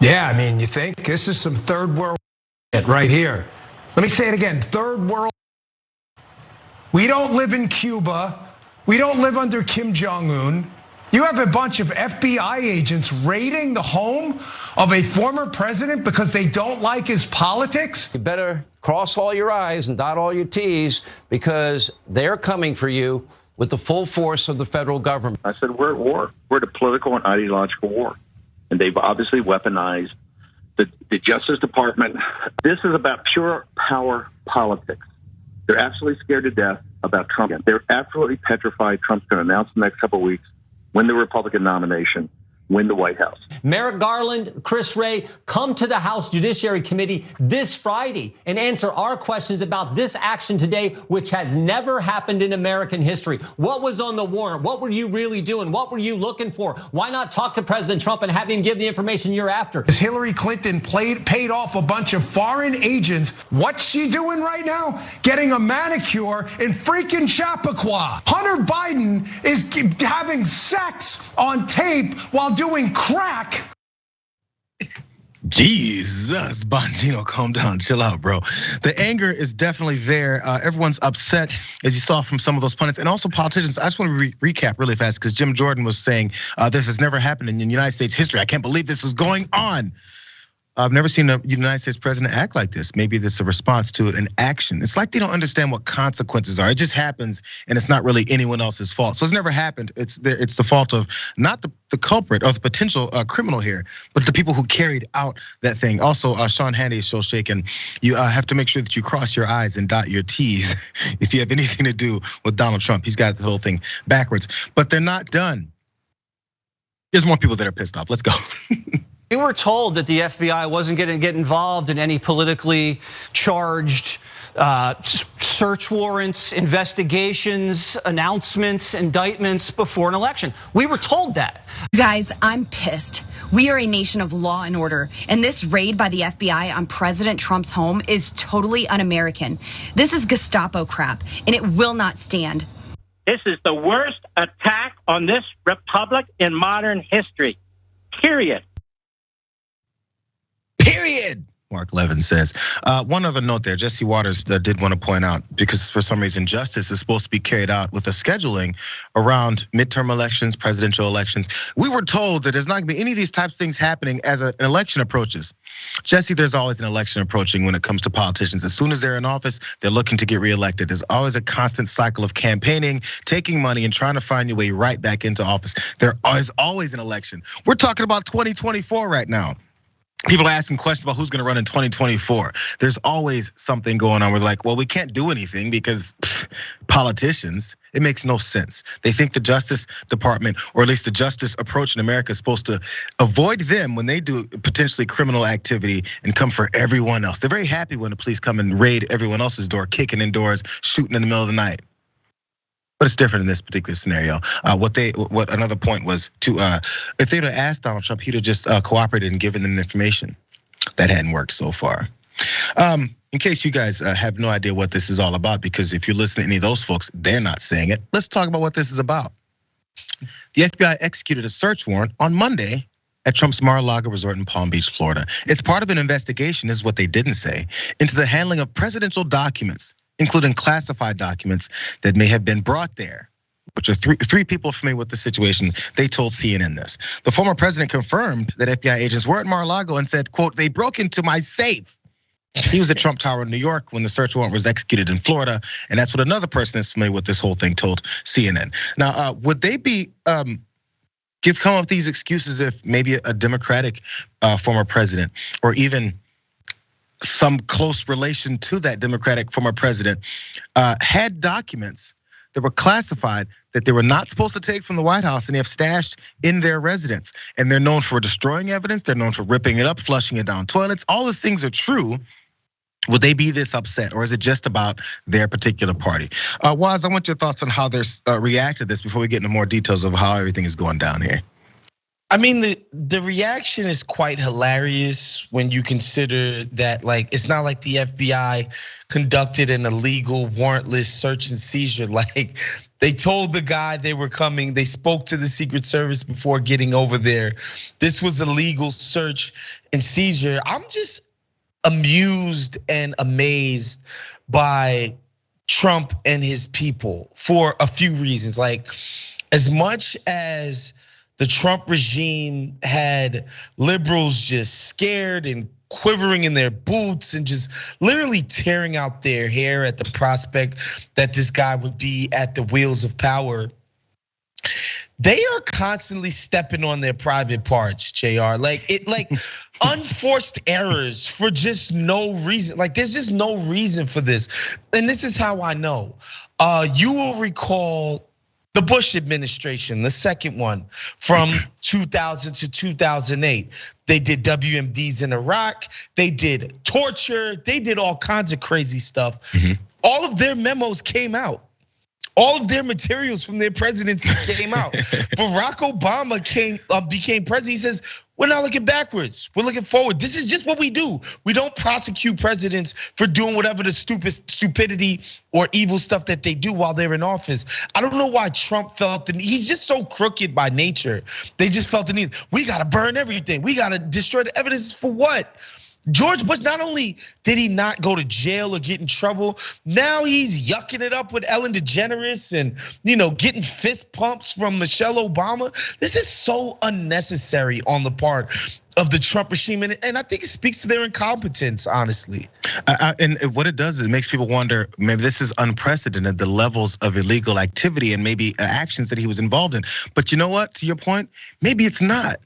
Yeah, I mean, you think this is some third world shit right here. Let me say it again, third world. We don't live in Cuba. We don't live under Kim Jong-un. You have a bunch of FBI agents raiding the home of a former president because they don't like his politics. You better cross all your I's and dot all your T's, because they're coming for you with the full force of the federal government. I said, we're at war. We're at a political and ideological war. And they've obviously weaponized the Justice Department. This is about pure power politics. They're absolutely scared to death about Trump. They're absolutely petrified Trump's going to announce in the next couple of weeks, win the Republican nomination, win the White House. Merrick Garland, Chris Wray, come to the House Judiciary Committee this Friday and answer our questions about this action today, which has never happened in American history. What was on the warrant? What were you really doing? What were you looking for? Why not talk to President Trump and have him give the information you're after? As Hillary Clinton paid off a bunch of foreign agents, what's she doing right now? Getting a manicure in freaking Chappaqua. Hunter Biden is having sex on tape while doing crack. Jesus, Bongino, calm down, chill out, bro. The anger is definitely there. Everyone's upset, as you saw from some of those pundits, and also politicians. I just want to recap really fast, because Jim Jordan was saying this has never happened in United States history. I can't believe this was going on. I've never seen a United States president act like this. Maybe this is a response to an action. It's like they don't understand what consequences are. It just happens, and it's not really anyone else's fault. So it's never happened. It's the fault of not the culprit or the potential criminal here, but the people who carried out that thing. Also, Sean Hannity is so shaken. You have to make sure that you cross your I's and dot your T's if you have anything to do with Donald Trump. He's got the whole thing backwards. But they're not done. There's more people that are pissed off. Let's go. We were told that the FBI wasn't going to get involved in any politically charged search warrants, investigations, announcements, indictments before an election. We were told that. Guys, I'm pissed. We are a nation of law and order, and this raid by the FBI on President Trump's home is totally un-American. This is Gestapo crap, and it will not stand. This is the worst attack on this republic in modern history, period. Period. Mark Levin says. One other note there, Jesse Waters did want to point out, because for some reason justice is supposed to be carried out with a scheduling around midterm elections, presidential elections. We were told that there's not gonna be any of these types of things happening as an election approaches. Jesse, there's always an election approaching when it comes to politicians. As soon as they're in office, they're looking to get reelected. There's always a constant cycle of campaigning, taking money, and trying to find your way right back into office. There is always an election. We're talking about 2024 right now. People are asking questions about who's gonna run in 2024. There's always something going on. We're like, well, we can't do anything because politicians, it makes no sense. They think the Justice Department, or at least the justice approach in America, is supposed to avoid them when they do potentially criminal activity and come for everyone else. They're very happy when the police come and raid everyone else's door, kicking in doors, shooting in the middle of the night. But it's different in this particular scenario. What another point was if they'd have asked Donald Trump, he'd have just cooperated and given them the information. That hadn't worked so far. In case you guys have no idea what this is all about, because if you're listening to any of those folks, they're not saying it. Let's talk about what this is about. The FBI executed a search warrant on Monday at Trump's Mar-a-Lago resort in Palm Beach, Florida. It's part of an investigation, is what they didn't say, into the handling of presidential documents, including classified documents that may have been brought there, which are three people familiar with the situation. They told CNN this. The former president confirmed that FBI agents were at Mar-a-Lago and said, quote, "They broke into my safe." He was at Trump Tower in New York when the search warrant was executed in Florida. And that's what another person that's familiar with this whole thing told CNN. Now, would they be come up with these excuses if maybe a Democratic former president, or even some close relation to that Democratic former president, had documents that were classified that they were not supposed to take from the White House, and they have stashed in their residence? And they're known for destroying evidence. They're known for ripping it up, flushing it down toilets. All those things are true. Would they be this upset, or is it just about their particular party? Waz, I want your thoughts on how they react to this before we get into more details of how everything is going down here. I mean, the reaction is quite hilarious when you consider that, like, it's not like the FBI conducted an illegal warrantless search and seizure. Like, they told the guy they were coming. They spoke to the Secret Service before getting over there. This was a legal search and seizure. I'm just amused and amazed by Trump and his people for a few reasons. Like, as much as the Trump regime had liberals just scared and quivering in their boots and just literally tearing out their hair at the prospect that this guy would be at the wheels of power, they are constantly stepping on their private parts, JR. Like unforced errors for just no reason. Like, there's just no reason for this. And this is how I know. You will recall the Bush administration, the second one from 2000 to 2008. They did WMDs in Iraq. They did torture. They did all kinds of crazy stuff. All of their memos came out. All of their materials from their presidency came out. Barack Obama became president. He says, we're not looking backwards. We're looking forward. This is just what we do. We don't prosecute presidents for doing whatever the stupidity or evil stuff that they do while they're in office. I don't know why Trump felt the need. He's just so crooked by nature. They just felt the need. We gotta burn everything. We gotta destroy the evidence for what? George Bush, not only did he not go to jail or get in trouble, now he's yucking it up with Ellen DeGeneres and getting fist pumps from Michelle Obama. This is so unnecessary on the part of the Trump regime, and I think it speaks to their incompetence, honestly. And what it does is it makes people wonder, maybe this is unprecedented, the levels of illegal activity and maybe actions that he was involved in. But you know what, to your point, maybe it's not.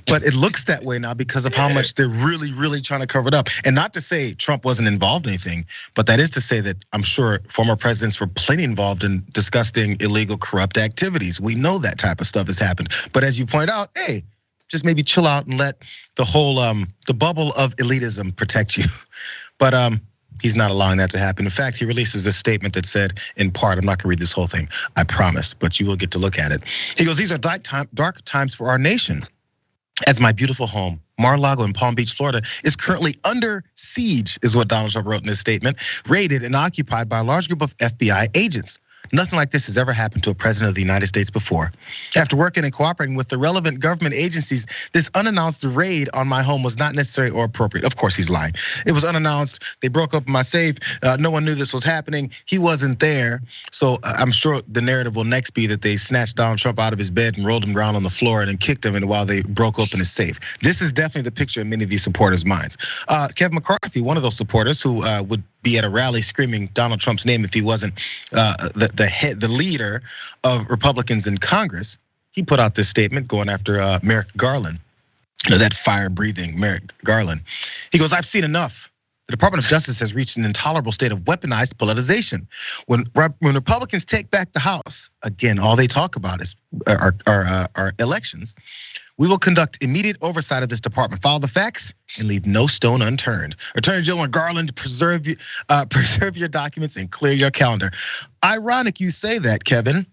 But it looks that way now because of how much they're really, really trying to cover it up. And not to say Trump wasn't involved in anything, but that is to say that I'm sure former presidents were plenty involved in disgusting, illegal, corrupt activities. We know that type of stuff has happened. But as you point out, hey, just maybe chill out and let the whole the bubble of elitism protect you. But he's not allowing that to happen. In fact, he releases this statement that said, in part, I'm not gonna read this whole thing, I promise, but you will get to look at it. He goes, these are dark times for our nation, as my beautiful home, Mar-a-Lago in Palm Beach, Florida, is currently under siege, is what Donald Trump wrote in his statement, raided and occupied by a large group of FBI agents. Nothing like this has ever happened to a president of the United States before. After working and cooperating with the relevant government agencies, this unannounced raid on my home was not necessary or appropriate. Of course, he's lying. It was unannounced. They broke up my safe. No one knew this was happening. He wasn't there. So I'm sure the narrative will next be that they snatched Donald Trump out of his bed and rolled him around on the floor and then kicked him while they broke open his safe. This is definitely the picture in many of these supporters' minds. Kevin McCarthy, one of those supporters who would be at a rally screaming Donald Trump's name if he wasn't the leader of Republicans in Congress, he put out this statement going after Merrick Garland, that fire-breathing Merrick Garland. He goes, I've seen enough. The Department of Justice has reached an intolerable state of weaponized politicization. When Republicans take back the House, again, all they talk about is our elections. We will conduct immediate oversight of this department, follow the facts, and leave no stone unturned. Attorney General Garland, preserve your documents and clear your calendar. Ironic you say that, Kevin.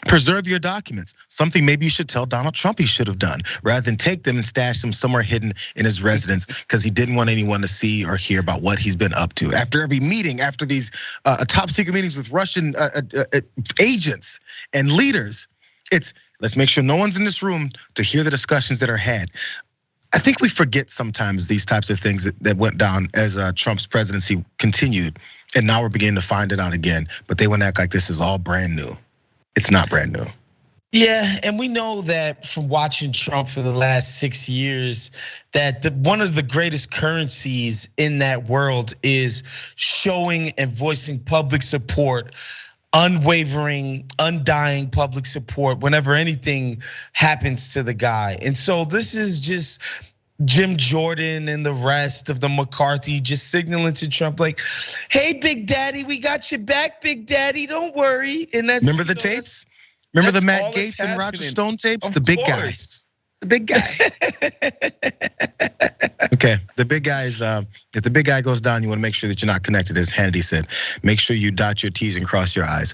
Preserve your documents. Something maybe you should tell Donald Trump he should have done, rather than take them and stash them somewhere hidden in his residence because he didn't want anyone to see or hear about what he's been up to. After every meeting, after these top secret meetings with Russian agents and leaders, it's let's make sure no one's in this room to hear the discussions that are had. I think we forget sometimes these types of things that went down as Trump's presidency continued, and now we're beginning to find it out again. But they want to act like this is all brand new. It's not brand new. Yeah, and we know that from watching Trump for the last 6 years, that one of the greatest currencies in that world is showing and voicing public support, unwavering, undying public support whenever anything happens to the guy. And so this is just Jim Jordan and the rest of the McCarthy just signaling to Trump like, hey, Big Daddy, we got your back, Big Daddy, don't worry. And that's, remember the tapes? Remember the Matt Gaetz and Roger Stone tapes? The big guys. The big guy. Okay, the big guys, if the big guy goes down, you wanna make sure that you're not connected, as Hannity said. Make sure you dot your T's and cross your I's.